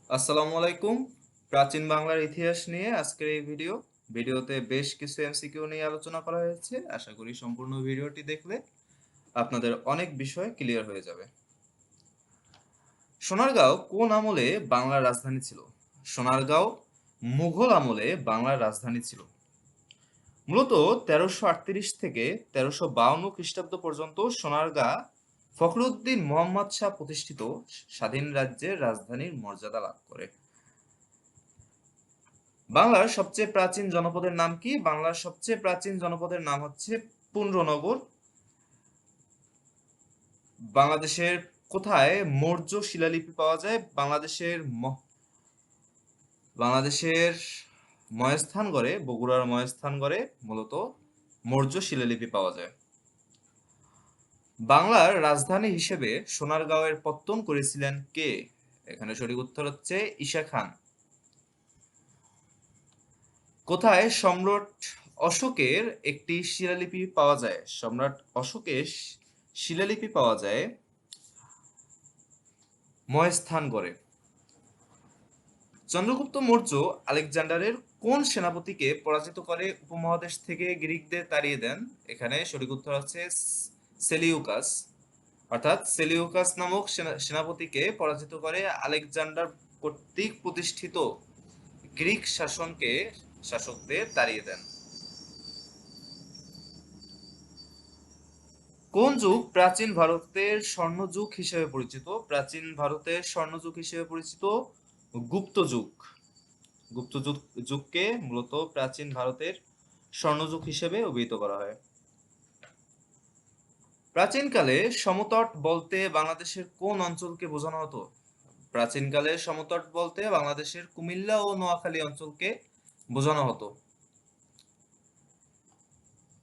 আসসালামু আলাইকুম। প্রাচীন বাংলার ইতিহাস নিয়ে আজকের এই ভিডিওতে বেশ কিছু এমসিকিউ নিয়ে আলোচনা করা হয়েছে। আশা করি সম্পূর্ণ ভিডিওটি দেখলে আপনাদের অনেক বিষয় ক্লিয়ার হয়ে যাবে। সোনারগাঁও কোন আমলে বাংলার রাজধানী ছিল? সোনারগাঁও মুঘল আমলে বাংলার রাজধানী ছিল। মূলত ১৩৩৮ থেকে ১৩৫২ খ্রিস্টাব্দ পর্যন্ত সোনারগাঁ ফখরুদ্দীন মুহাম্মদ শাহ প্রতিষ্ঠিত স্বাধীন রাজ্যের রাজধানীর মর্যাদা লাভ করে। বাংলার সবচেয়ে প্রাচীন জনপদের নাম কি? বাংলার সবচেয়ে প্রাচীন জনপদের নাম হচ্ছে পুন্ড্রনগর। বাংলাদেশের কোথায় মৌর্য শিলালিপি পাওয়া যায়? বাংলাদেশের মহেস্থানগড়ে, বগুড়ার মহেস্থানগড়ে মূলত মৌর্য শিলালিপি পাওয়া যায়। বাংলার রাজধানী হিসেবে সোনারগাঁওয়ের পত্তন করেছিলেন কে? এখানে সঠিক উত্তর হচ্ছে ঈশা খান। কোথায় সম্রাট অশোকের একটি শিলালিপি পাওয়া যায়? সম্রাট অশোকের শিলালিপি পাওয়া যায় মহেস্থানগড়ে। চন্দ্রগুপ্ত মৌর্য আলেকজান্ডারের কোন সেনাপতিকে পরাজিত করে উপমহাদেশ থেকে গ্রিকদের তাড়িয়ে দেন? এখানে সঠিক উত্তর হচ্ছে সেলিউকাস। অর্থাৎ সেলিউকাস নামক সেনাপতিকে পরাজিত করে আলেকজান্ডার কর্তৃক প্রতিষ্ঠিত গ্রিক শাসকদের তাড়িয়ে দেন। কোন যুগ প্রাচীন ভারতের স্বর্ণযুগ হিসেবে পরিচিত? প্রাচীন ভারতের স্বর্ণযুগ হিসেবে পরিচিত গুপ্ত যুগ। যুগকে মূলত প্রাচীন ভারতের স্বর্ণযুগ হিসেবে অভিহিত করা হয়। প্রাচীনকালে সমতট বলতে বাংলাদেশের কোন অঞ্চলকে বোঝানো হতো? প্রাচীনকালে সমতট বলতে বাংলাদেশের কুমিল্লা ও নোয়াখালী অঞ্চলকে বোঝানো হতো।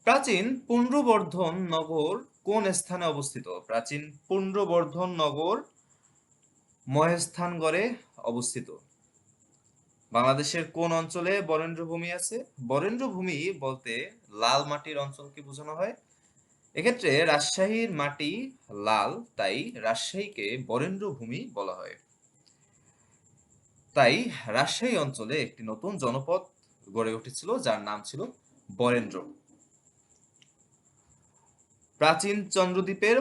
প্রাচীন পুন্ড্রবর্ধন নগর কোন স্থানে অবস্থিত? প্রাচীন পুন্ড্রবর্ধন নগর মহেস্থানগড়ে অবস্থিত। বাংলাদেশের কোন অঞ্চলে বরেন্দ্র ভূমি আছে? বরেন্দ্র ভূমি বলতে লাল মাটির অঞ্চলকে বোঝানো হয়। এক্ষেত্রে রাজশাহীর মাটি লাল, তাই রাজশাহীকে বরেন্দ্র ভূমি বলা হয়। তাই রাজশাহী অঞ্চলে একটি নতুন জনপদ গড়ে উঠেছিল যার নাম ছিল বরেন্দ্র। প্রাচীন চন্দ্রদ্বীপের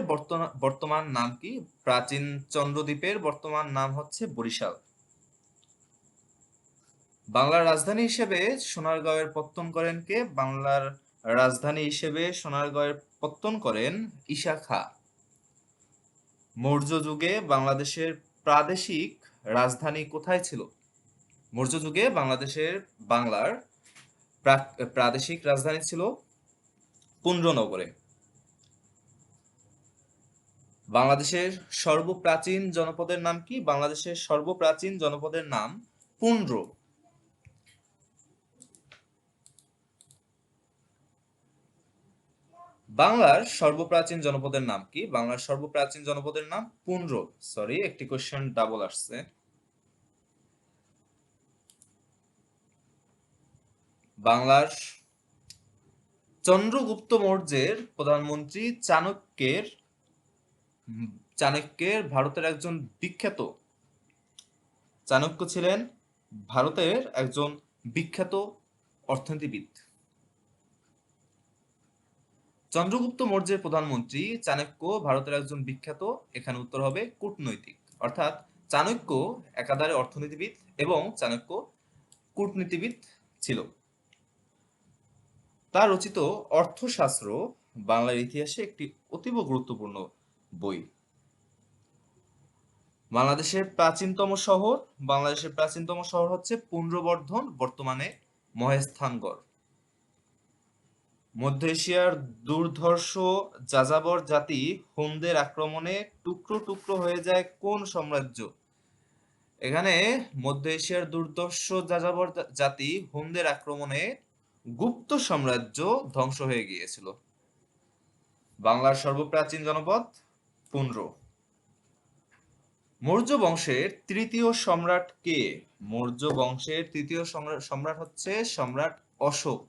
বর্তমান নাম কি? প্রাচীন চন্দ্রদ্বীপের বর্তমান নাম হচ্ছে বরিশাল। বাংলার রাজধানী হিসেবে সোনারগাঁওয়ের পত্তন করেন কে? বাংলার রাজধানী হিসেবে সোনারগাঁওয়ের পত্তন করেন ঈশা খাঁ। মৌর্য যুগে বাংলাদেশের প্রাদেশিক রাজধানী কোথায় ছিল? মৌর্য যুগে বাংলার প্রাদেশিক রাজধানী ছিল পুন্ড্রনগরে। বাংলাদেশের সর্বপ্রাচীন জনপদের নাম কি? বাংলাদেশের সর্বপ্রাচীন জনপদের নাম পুন্ড্র। বাংলার সর্বপ্রাচীন জনপদের নাম কি? বাংলার সর্বপ্রাচীন জনপদের নাম পুন্ড্র। সরি, একটি কোশ্চেন ডাবল আসছে। বাংলার চন্দ্রগুপ্ত মৌর্যের প্রধানমন্ত্রী চাণক্যের ভারতের একজন বিখ্যাত চাণক্য ছিলেন ভারতের একজন বিখ্যাত অর্থনীতিবিদ। চন্দ্রগুপ্ত মৌর্যের প্রধানমন্ত্রী চাণক্য ভারতের একজন বিখ্যাত, এখানে উত্তর হবে কূটনৈতিক। অর্থাৎ চাণক্য একাধারে অর্থনীতিবিদ এবং চাণক্য কূটনীতিবিদ ছিল। তার রচিত অর্থশাস্ত্র বাংলার ইতিহাসে একটি অতীব গুরুত্বপূর্ণ বই। বাংলাদেশের প্রাচীনতম শহর হচ্ছে পুন্ড্রবর্ধন, বর্তমানে মহেস্থানগড়। মধ্য এশিয়ার দুর্ধর্ষ যাযাবর জাতি হুনদের আক্রমণে টুকরো টুকরো হয়ে যায় কোন সাম্রাজ্য? এখানে মধ্য এশিয়ার দুর্ধর্ষ যাযাবর জাতি হুনদের আক্রমণে গুপ্ত সাম্রাজ্য ধ্বংস হয়ে গিয়েছিল। বাংলার সর্বপ্রাচীন জনপদ পুন্ড্র। মৌর্য বংশের তৃতীয় সম্রাট কে? মৌর্য বংশের তৃতীয় সম্রাট হচ্ছে সম্রাট অশোক।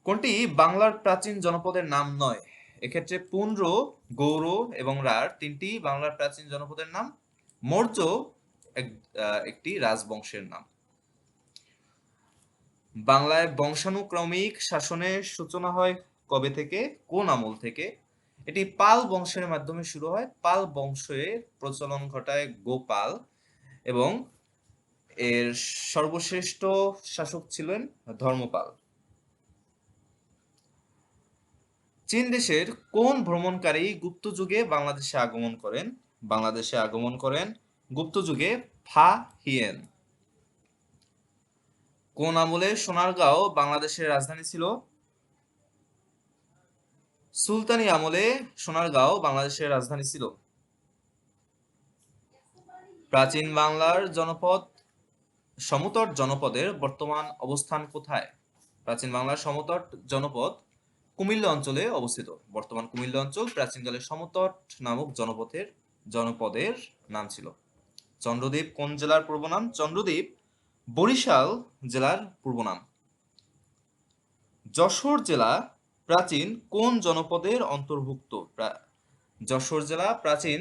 কোনটি বাংলার প্রাচীন জনপদের নাম নয়? এক্ষেত্রে পুন্ড্র, গৌড় এবং রাঢ় তিনটি বাংলার প্রাচীন জনপদের নাম মৌর্য একটি রাজবংশের নাম। বাংলায় বংশানুক্রমিক শাসনের সূচনা হয় কবে থেকে, কোন আমল থেকে? এটি পাল বংশের মাধ্যমে শুরু হয়। পাল বংশের প্রচলন ঘটায় গোপাল এবং এর সর্বশ্রেষ্ঠ শাসক ছিলেন ধর্মপাল। চীন দেশের কোন ভ্রমণকারী গুপ্ত যুগে বাংলাদেশে আগমন করেন? বাংলাদেশে আগমন করেন গুপ্ত যুগে ফা হিয়েন। কোন আমলে সোনারগাঁও বাংলাদেশের রাজধানী ছিল? সুলতানি আমলে সোনারগাঁও বাংলাদেশের রাজধানী ছিল। প্রাচীন বাংলার জনপদ সমতট জনপদের বর্তমান অবস্থান কোথায়? প্রাচীন বাংলার সমতট জনপদ কুমিল্লা অঞ্চলে অবস্থিত। বর্তমান কুমিল্লা অঞ্চল প্রাচীনকালে সমতট নামক জনপদের নাম ছিল। চন্দ্রদ্বীপ কোন জেলার পূর্ব নাম? চন্দ্রদ্বীপ বরিশাল জেলার পূর্ব নাম। যশোর জেলা প্রাচীন কোন জনপদের অন্তর্ভুক্ত? যশোর জেলা প্রাচীন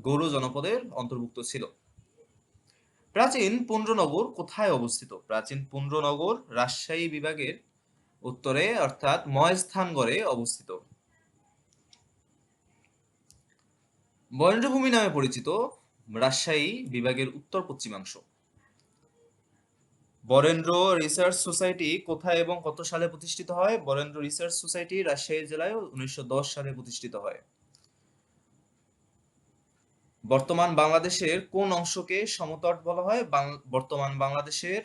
গৌড় জনপদের অন্তর্ভুক্ত ছিল। প্রাচীন পুন্ড্রনগর কোথায় অবস্থিত? প্রাচীন পুন্ড্রনগর রাজশাহী বিভাগের উত্তরে অর্থাৎ মহেস্থানগড়ে অবস্থিত। বরেন্দ্রভূমি নামে পরিচিত রাজশাহী বিভাগের উত্তর পশ্চিমাংশ। বরেন্দ্র রিসার্চ সোসাইটি কোথায় এবং কত সালে প্রতিষ্ঠিত হয়? বরেন্দ্র রিসার্চ সোসাইটি রাজশাহী জেলায় 1910 সালে প্রতিষ্ঠিত হয়। বর্তমান বাংলাদেশের কোন অংশকে সমতট বলা হয়? বর্তমান বাংলাদেশের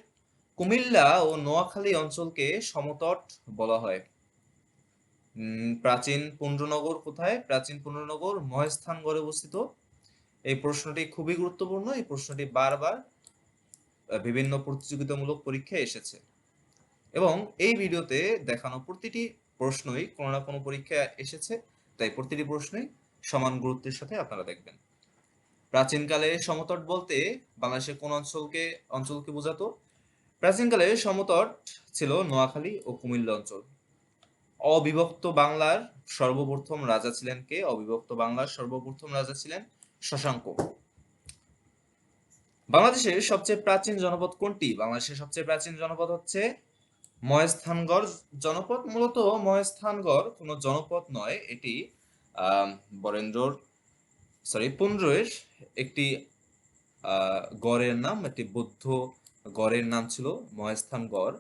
কুমিল্লা ও নোয়াখালী অঞ্চলকে সমতট বলা হয়। প্রাচীন পুন্ড্রনগর কোথায়? প্রাচীন পুন্ড্রনগর মহেস্থানগড়ে অবস্থিত। এই প্রশ্নটি খুবই গুরুত্বপূর্ণ। এই প্রশ্নটি বারবার বিভিন্ন প্রতিযোগিতামূলক পরীক্ষায় এসেছে এবং এই ভিডিওতে দেখানো প্রতিটি প্রশ্নই কোনো না কোনো পরীক্ষায় এসেছে, তাই প্রতিটি প্রশ্নই সমান গুরুত্বের সাথে আপনারা দেখবেন। প্রাচীনকালে সমতট বলতে বাংলাদেশের কোন অঞ্চলকে বোঝাতো? প্রাচীনকালে সমতট ছিল নোয়াখালী ও কুমিল্লা অঞ্চল। অবিভক্ত বাংলার সর্বপ্রথম রাজা ছিলেন কে? অবিভক্ত বাংলার সর্বপ্রথম রাজা ছিলেন শশাঙ্ক। বাংলাদেশের সবচেয়ে প্রাচীন জনপদ কোনটি? বাংলাদেশের সবচেয়ে প্রাচীন জনপদ হচ্ছে মহেস্থানগড় জনপদ। মূলত মহেস্থানগড় কোনো জনপদ নয়, এটি পুন্ড্রের একটি গড়ের নাম, একটি বৌদ্ধ গড়ের নাম ছিল মহেস্থানগড়।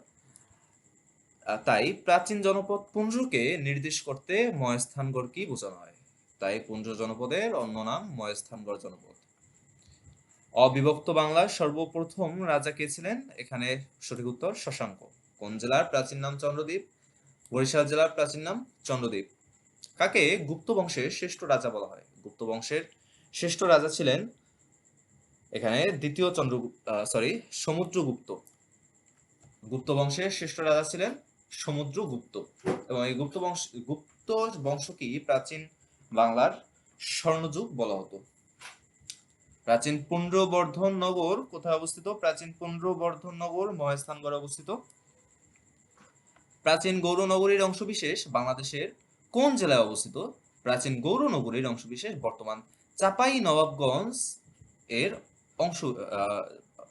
তাই প্রাচীন জনপদ পুঞ্জকে নির্দেশ করতে মহেস্থানগড় কি বোঝানো হয়? তাই পুঞ্জ জনপদের অন্য নাম মহেস্থানগড় জনপদ। অবিভক্ত বাংলার সর্বপ্রথম রাজা কে ছিলেন? এখানে সঠিক উত্তর শশাঙ্ক। কোন জেলার প্রাচীন নাম চন্দ্রদ্বীপ? বরিশাল জেলার প্রাচীন নাম চন্দ্রদ্বীপ। কাকে গুপ্ত বংশের শ্রেষ্ঠ রাজা বলা হয়? গুপ্ত বংশের শ্রেষ্ঠ রাজা ছিলেন এখানে সমুদ্রগুপ্ত। গুপ্ত বংশের শ্রেষ্ঠ রাজা ছিলেন সমুদ্রগুপ্ত এবং এই গুপ্ত বংশকে প্রাচীন বাংলার স্বর্ণযুগ বলা হতো। প্রাচীন পুন্ড্রবর্ধন নগর কোথায় অবস্থিত? প্রাচীন পুন্ড্রবর্ধন নগর মহেস্থানগড়ে অবস্থিত। প্রাচীন গৌড় নগরীর অংশবিশেষ বাংলাদেশের কোন জেলায় অবস্থিত? প্রাচীন গৌড় নগরীর অংশবিশেষ বর্তমান চাঁপাই নবাবগঞ্জ এর অংশ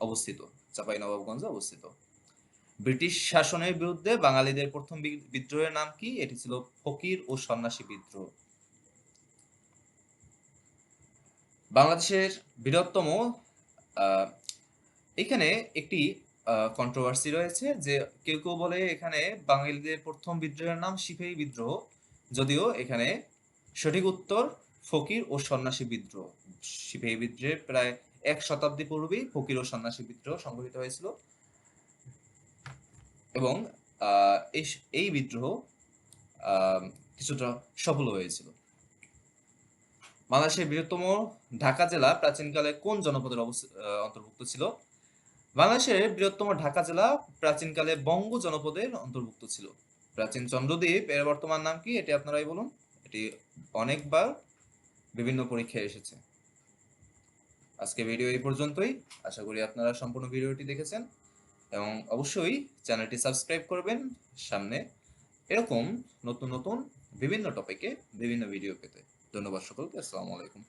অবস্থিত। চাঁপাই নবাবগঞ্জে অবস্থিত। ব্রিটিশ শাসনের বিরুদ্ধে বাঙালিদের প্রথম বিদ্রোহের নাম কি? এটি ছিল ফকির ও সন্ন্যাসী বিদ্রোহ। বাংলাদেশের বৃহত্তম এখানে একটি কন্ট্রোভার্সি রয়েছে যে কেউ কেউ বলে এখানে বাঙালিদের প্রথম বিদ্রোহের নাম সিপাহী বিদ্রোহ, যদিও এখানে সঠিক উত্তর ফকির ও সন্ন্যাসী বিদ্রোহ। সিপাহী বিদ্রোহের প্রায় 1 শতাব্দী পূর্বেই ফকির ও সন্ন্যাসী বিদ্রোহ সংঘটিত হয়েছিল এবং এই বিদ্রোহ কিছুটা সফল হয়েছিল। বাংলাদেশের বৃহত্তম ঢাকা জেলা প্রাচীনকালে কোন জনপদের অন্তর্ভুক্ত ছিল? বাংলাদেশের বৃহত্তম ঢাকা জেলা প্রাচীনকালে বঙ্গ জনপদের অন্তর্ভুক্ত ছিল। প্রাচীন চন্দ্রদ্বীপ এর বর্তমান নাম কি? এটি আপনারাই বলুন। এটি অনেকবার বিভিন্ন পরীক্ষায় এসেছে। আজকে ভিডিও এই পর্যন্তই। আশা করি আপনারা সম্পূর্ণ ভিডিওটি দেখেছেন এবং অবশ্যই চ্যানেলটি সাবস্ক্রাইব করবেন সামনে এরকম নতুন নতুন বিভিন্ন টপিকে বিভিন্ন ভিডিও পেতে। ধন্যবাদ সকলকে। আসসালামু আলাইকুম।